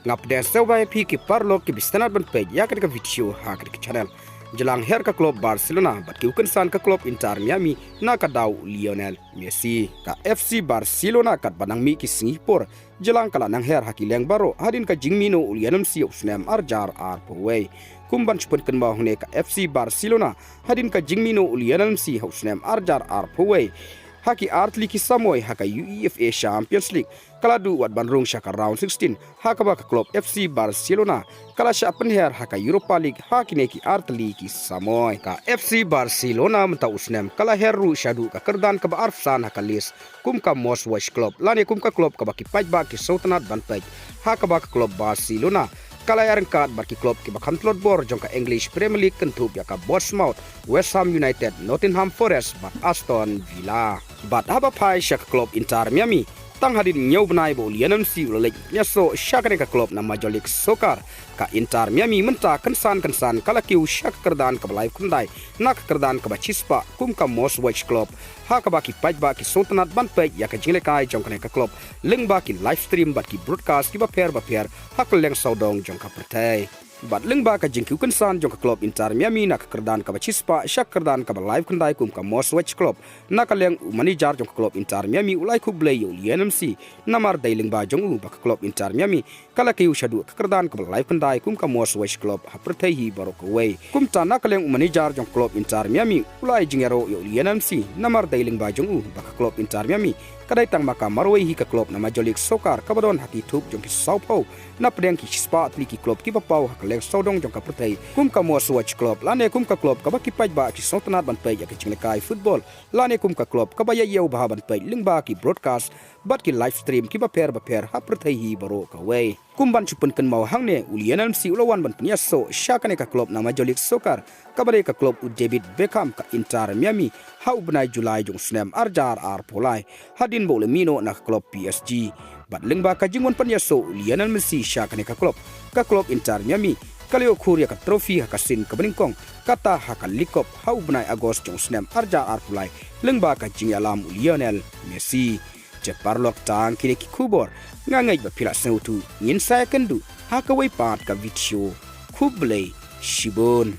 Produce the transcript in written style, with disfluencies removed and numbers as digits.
ngap de sewai pi ki parlo ki bistanat ban pe ya ka video ha ka channel jelang her ka klub Barcelona bat ki ukan ka klub Inter Miami na ka daw Lionel Messi ka FC Barcelona kat banang mi ki Singapore jelang kala nang her hakileng baro hadin ka jingmino Lionel Messi usnem arjar arpaway kumban chupun kan bahune ka FC Barcelona hadin ka jingmino Lionel Messi usnem arjar arpaway haki artli ki samoy haka UEFA Champions League kala du wat banrung shaka round 16 haka ba ka klub FC Barcelona kala sha penher haka Europa League haki ne ki artli ki samoy ka FC Barcelona mta usnem kala heru shadu ka kerdan ka ba arfsan haka lis kum ka most watch club lani kum ka club ka ba ki paj ba ki sultanat ban paj haka ba ka klub Barcelona kala yarang kat barki klub ki bakam tlot bor jong ka English Premier League kentup ya ka Bournemouth, West Ham United, Nottingham Forest bat Aston Villa. Bat haba pai syak klub Inter Miami tang hadin nyau benai bo Lionel Messi ulik nyaso syakane ka klub na Major League Soccer ka Inter Miami menta kensan kala kiu syak kerdan ka live kundai nak kerdan ka chispa kum ka most watch club ha ka baki paj ba ki sultanat ban pej ya ka jingle kai jong ka klub ling ba ki live stream bat ki broadcast ki ba per ha ka leng saudong jong ka pertai bat ling ba ka jingkiu kensan jong ka klub Inter Miami nak kerdan ka chispa syak kerdan ka live kundai kum ka most watch club nak leng manager jong ka klub Inter Miami ulai ku blay Lionel Messi namar dailing ba jong ba ka klub Inter Miami kala kiu shadu ka kerdan ka live kundai kum ka most watch club ha pertai hi barok away kum ta nak leng manager jong klub Inter Miami ulai jingero Lionel Messi namar dailing ba jong ba ka klub Inter Miami kadai tang maka marwai hi ka klub na Major League Soccer kabadon haki thup jong ki Sao Paulo na pedeng ki spa atli ki klub ki papau hak leng saudong jong ka pertai kum ka most watch club lane kum ka klub ka ba ki paj ba ki sultanat ban pej ya ki chinglekai football lane kum ka klub ka ba ya yeu ba ban pej ling ba ki broadcast bat ki live stream ki ba per ha pertai hi baro ka way kumban chupun kan mau hangne Lionel Messi ulawan ban pnya so syakane ka klub na Major League Soccer kabare ka klub David Beckham ka Inter Miami hau benai Julai jong snem arjar polai hadin bo lemino na klub PSG bat lengba ka jingon panya so Lionel Messi syakane ka klub Inter Miami kalio kuria ka trofi ka sin ka beningkong kata haka likop hau benai Agos jong snem arjar polai lengba ka jingalam Lionel Messi Ceparlok tang kini ki kubor ngangai ba pila seutu ngin saya kendu haka wai pat ka video kublai shibon